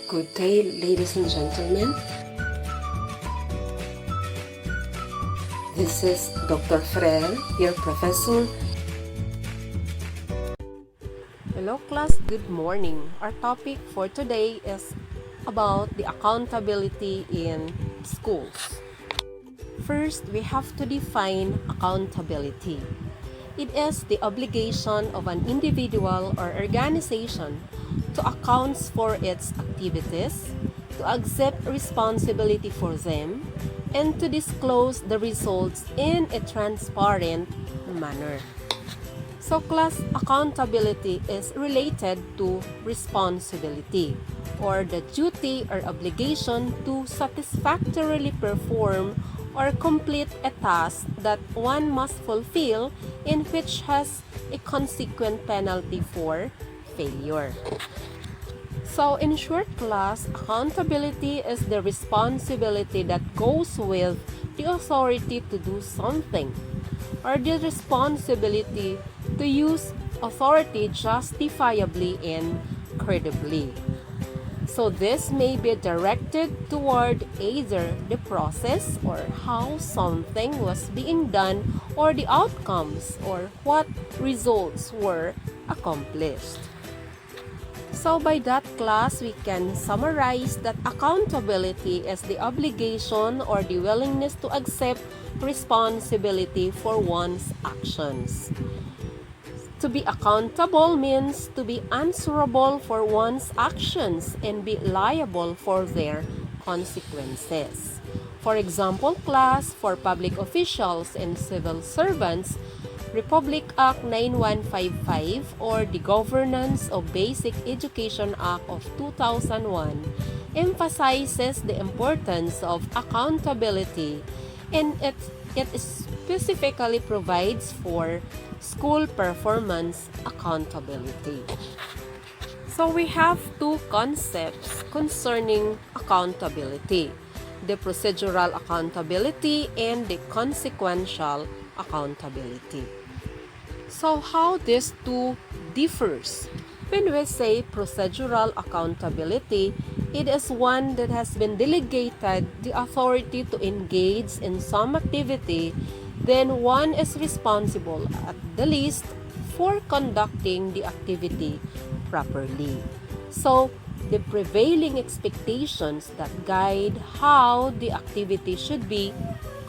Good day, ladies and gentlemen. This is Dr. Frel, your professor. Hello class, good morning. Our topic for today is about the accountability in schools. First, we have to define accountability. It is the obligation of an individual or organization to account for its activities, to accept responsibility for them, and to disclose the results in a transparent manner. So class, accountability is related to responsibility or the duty or obligation to satisfactorily perform or complete a task that one must fulfill in which has a consequent penalty for failure. So in short class, accountability is the responsibility that goes with the authority to do something or the responsibility to use authority justifiably and credibly. So this may be directed toward either the process or how something was being done or the outcomes or what results were accomplished. So by that class, we can summarize that accountability is the obligation or the willingness to accept responsibility for one's actions. To be accountable means to be answerable for one's actions and be liable for their consequences. For example, class, for public officials and civil servants, Republic Act 9155 or the Governance of Basic Education Act of 2001 emphasizes the importance of accountability, and it specifically provides for school performance accountability. So we have two concepts concerning accountability: the procedural accountability and the consequential accountability. So how these two differs? When we say procedural accountability, it is one that has been delegated the authority to engage in some activity, then one is responsible at the least for conducting the activity properly. So the prevailing expectations that guide how the activity should be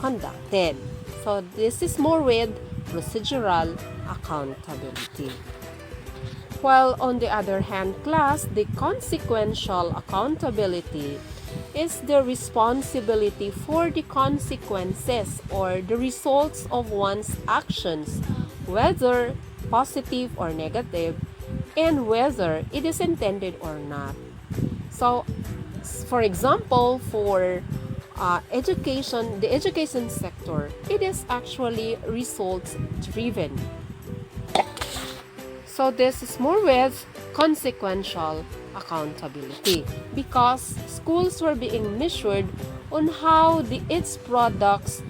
conducted. So this is more with procedural accountability. While on the other hand, class, the consequential accountability is the responsibility for the consequences or the results of one's actions, whether positive or negative, and whether it is intended or not. So, for example, for the education sector, it is actually results driven. So this is more with consequential accountability because schools were being measured on how its products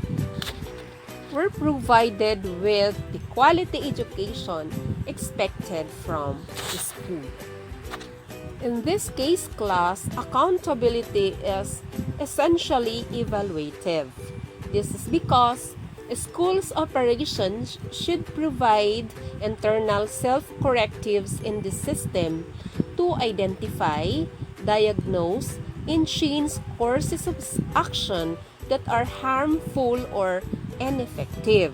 were provided with the quality education expected from the school. In this case, class, accountability is essentially evaluative. This is because a school's operations should provide internal self-correctives in the system to identify, diagnose, and change courses of action that are harmful or ineffective.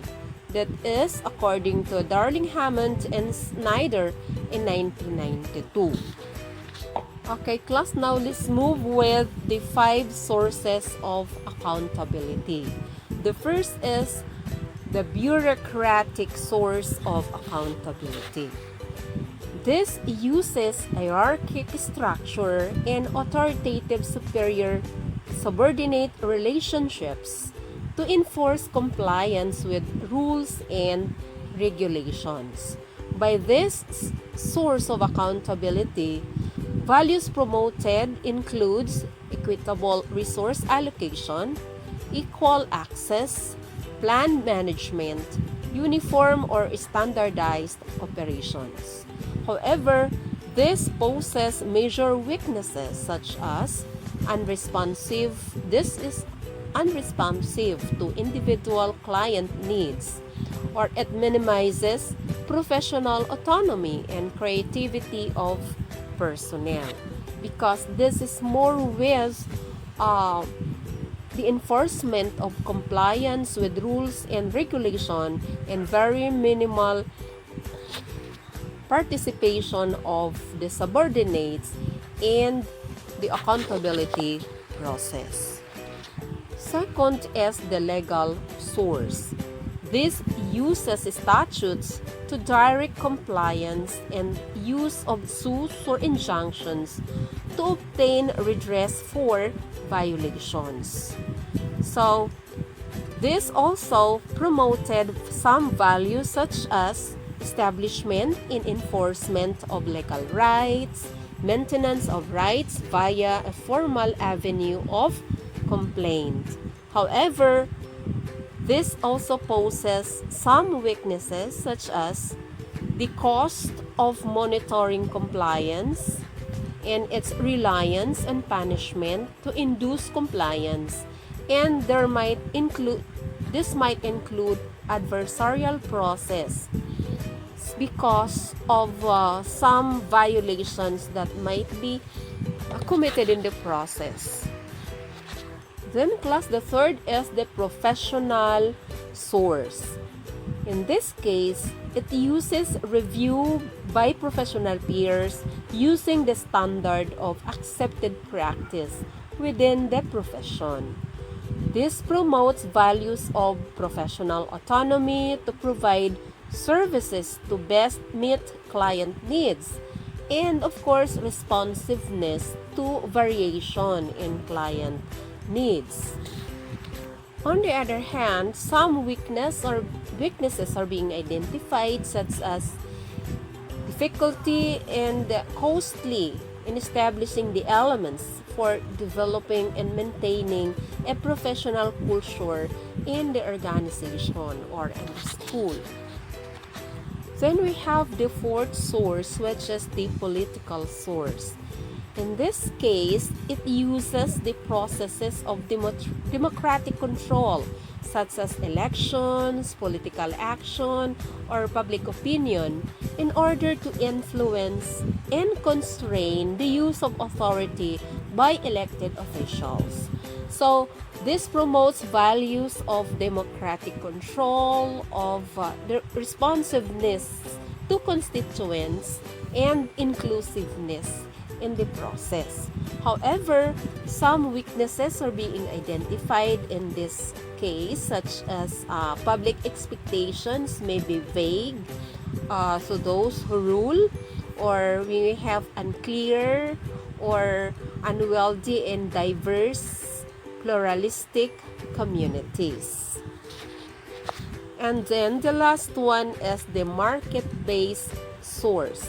That is according to Darling Hammond and Snyder in 1992. Okay, class, now let's move with the 5 sources of accountability. The first is the bureaucratic source of accountability. This uses hierarchic structure and authoritative superior-subordinate relationships to enforce compliance with rules and regulations. By this source of accountability, values promoted includes equitable resource allocation, equal access, planned management, uniform or standardized operations. However, This poses major weaknesses such as unresponsive. This is unresponsive to individual client needs, or it minimizes professional autonomy and creativity of personnel, because this is more with the enforcement of compliance with rules and regulation and very minimal participation of the subordinates and the accountability process. Second is the legal source. This uses statutes to direct compliance and use of suits or injunctions to obtain redress for violations. So, this also promoted some values such as establishment and enforcement of legal rights, maintenance of rights via a formal avenue of complaint. However, this also poses some weaknesses such as the cost of monitoring compliance and its reliance on punishment to induce compliance, and this might include adversarial process because of some violations that might be committed in the process. Then class, the third is the professional source. In this case, it uses review by professional peers using the standard of accepted practice within the profession. This promotes values of professional autonomy to provide services to best meet client needs, and of course responsiveness to variation in client needs. On the other hand, some weaknesses are being identified, such as difficulty and costly in establishing the elements for developing and maintaining a professional culture in the organization or in the school. Then we have the fourth source, which is the political source. In this case, it uses the processes of democratic control, such as elections, political action, or public opinion, in order to influence and constrain the use of authority by elected officials. So, this promotes values of democratic control, of the responsiveness to constituents, and inclusiveness in the process. However, some weaknesses are being identified in this case, such as public expectations may be vague, so those who rule, or we have unclear or unwieldy and diverse pluralistic communities. And then the last one is the market-based source.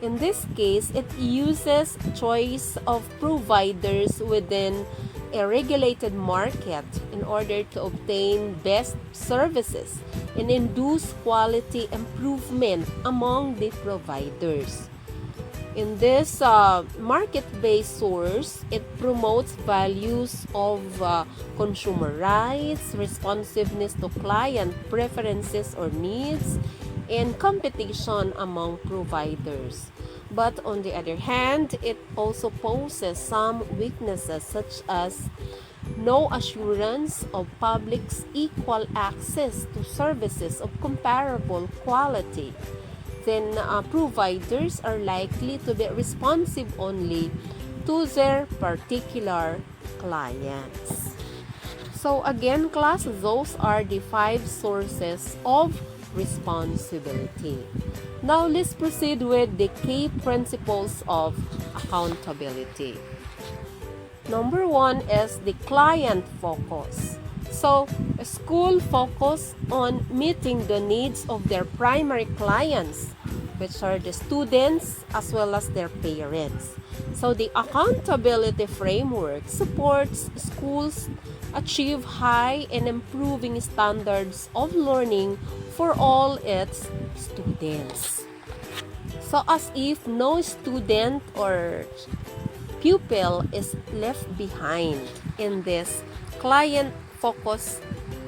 In this case, it uses choice of providers within a regulated market in order to obtain best services and induce quality improvement among the providers. In this market-based source, it promotes values of consumer rights, responsiveness to client preferences or needs, and competition among providers. But on the other hand, it also poses some weaknesses such as no assurance of public's equal access to services of comparable quality. Then providers are likely to be responsive only to their particular clients. So again, class, those are the 5 sources of responsibility. Now let's proceed with the key principles of accountability. Number 1 is the client focus. So, a school focus on meeting the needs of their primary clients, which are the students as well as their parents. So, the accountability framework supports schools achieve high and improving standards of learning for all its students. So as if no student or pupil is left behind in this client-focused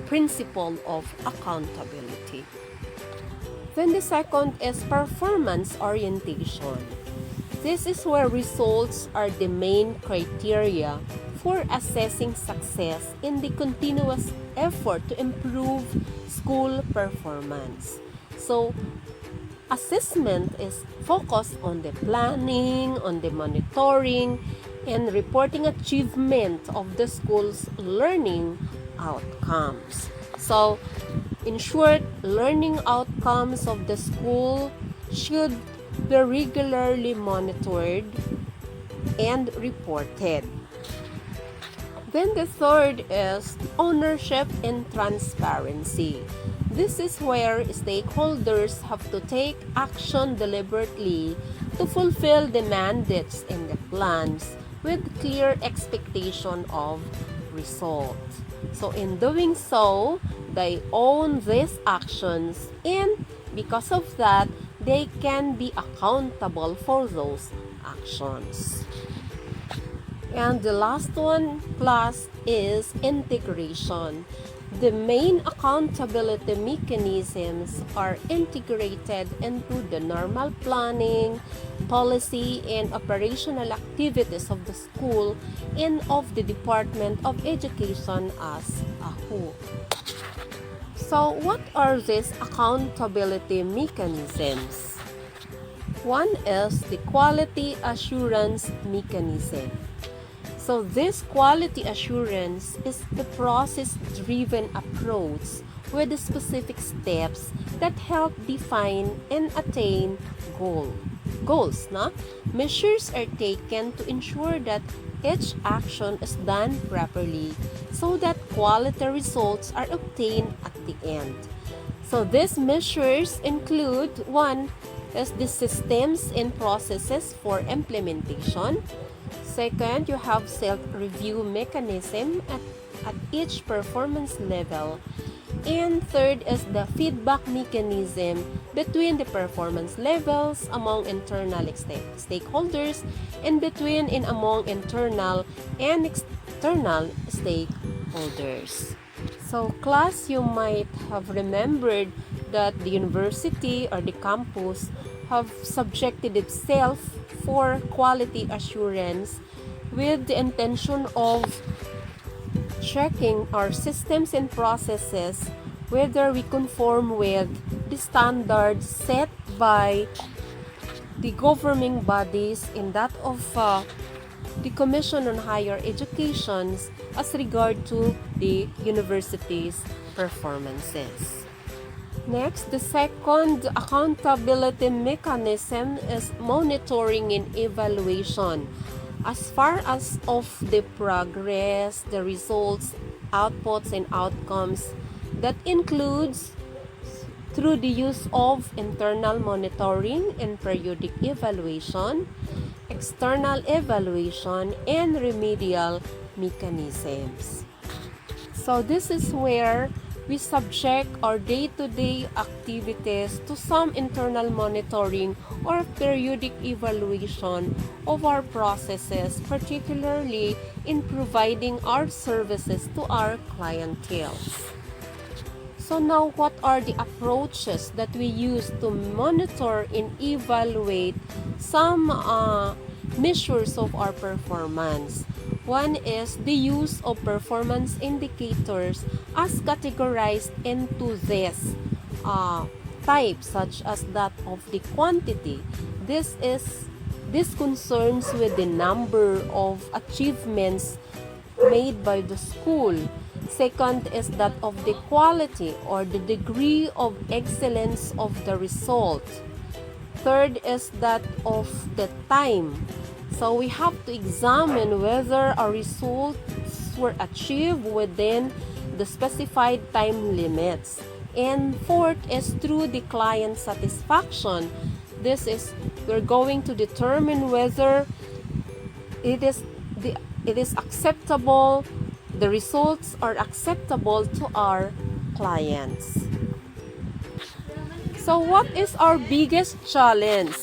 principle of accountability. Then the second is performance orientation. This is where results are the main criteria for assessing success in the continuous effort to improve school performance. So, assessment is focused on the planning, on the monitoring, and reporting achievement of the school's learning outcomes. So, in short, learning outcomes of the school should be regularly monitored and reported. Then the third is ownership and transparency. This is where stakeholders have to take action deliberately to fulfill the mandates in the plans with clear expectation of results. So in doing so, they own these actions, and because of that, they can be accountable for those actions. And the last one class is integration. The main accountability mechanisms are integrated into the normal planning, policy, and operational activities of the school and of the Department of Education as a whole. So, what are these accountability mechanisms? One is the quality assurance mechanism. So this quality assurance is the process-driven approach with the specific steps that help define and attain goals. No? Measures are taken to ensure that each action is done properly so that quality results are obtained at the end. So these measures include: one is the systems and processes for implementation. Second, you have self-review mechanism at each performance level. And third is the feedback mechanism between the performance levels among internal stakeholders and between and among internal and external stakeholders. So class, you might have remembered that the university or the campus have subjected itself for quality assurance with the intention of checking our systems and processes whether we conform with the standards set by the governing bodies in that of the Commission on Higher Education as regard to the university's performances. Next, the second accountability mechanism is monitoring and evaluation. As far as of the progress, the results, outputs, and outcomes, that includes through the use of internal monitoring and periodic evaluation, external evaluation, and remedial mechanisms. So this is where we subject our day-to-day activities to some internal monitoring or periodic evaluation of our processes, particularly in providing our services to our clientele. So now, what are the approaches that we use to monitor and evaluate some measures of our performance? One is the use of performance indicators as categorized into this types, such as that of the quantity. This concerns with the number of achievements made by the school. Second is that of the quality or the degree of excellence of the result. Third is that of the time. So we have to examine whether our results were achieved within the specified time limits. And fourth is through the client satisfaction. This is, we're going to determine whether it is acceptable, the results are acceptable to our clients. So what is our biggest challenge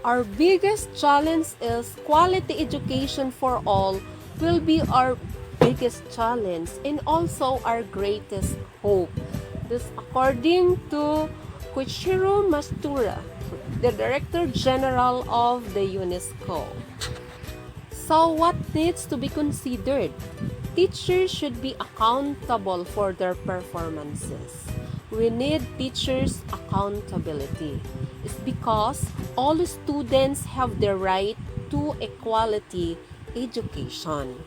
Our biggest challenge is quality education for all will be our biggest challenge and also our greatest hope. This according to Koichiro Mastura, the Director General of the UNESCO. So what needs to be considered? Teachers should be accountable for their performances. We need teachers' accountability. It's because all students have the right to a quality education.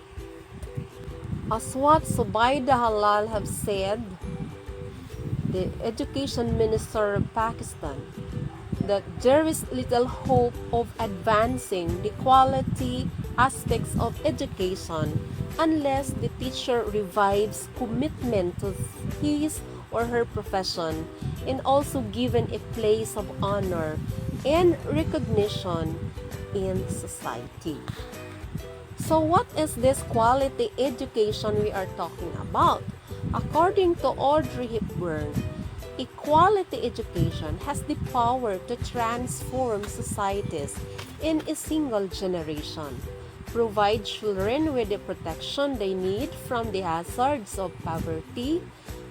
As what Subaida Halal have said, the Education Minister of Pakistan, that there is little hope of advancing the quality aspects of education unless the teacher revives commitment to his or her profession and also given a place of honor and recognition in society. So what is this quality education we are talking about? According to Audrey Hepburn, equality education has the power to transform societies in a single generation, provide children with the protection they need from the hazards of poverty,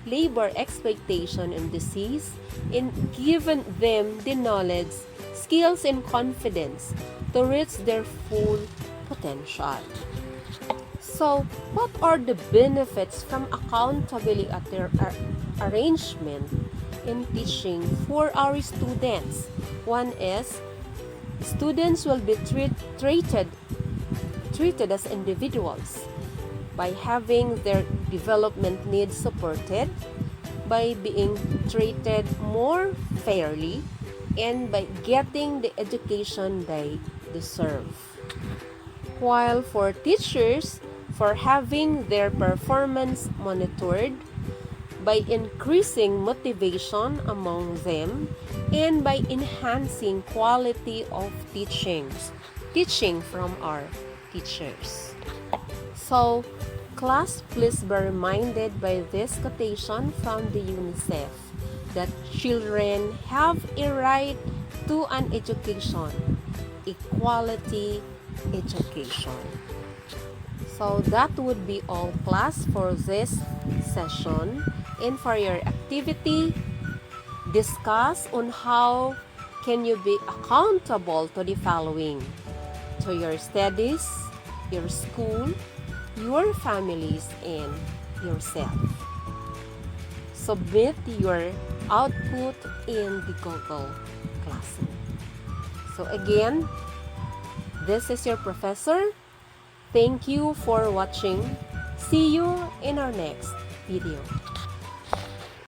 labor exploitation, and disease, and given them the knowledge, skills, and confidence to reach their full potential. So, what are the benefits from accountability at their arrangement in teaching for our students? One is students will be treated as individuals by having their development needs supported, by being treated more fairly, and by getting the education they deserve. While for teachers, for having their performance monitored, by increasing motivation among them, and by enhancing quality of teaching from our teachers. So, class, please be reminded by this quotation from the UNICEF that children have a right to an education, equality education. So that would be all, class, for this session. And for your activity, discuss on how can you be accountable to the following: to your studies, your school, your families, and yourself. Submit your output in the Google Classroom. So again, this is your professor. Thank you for watching. See you in our next video.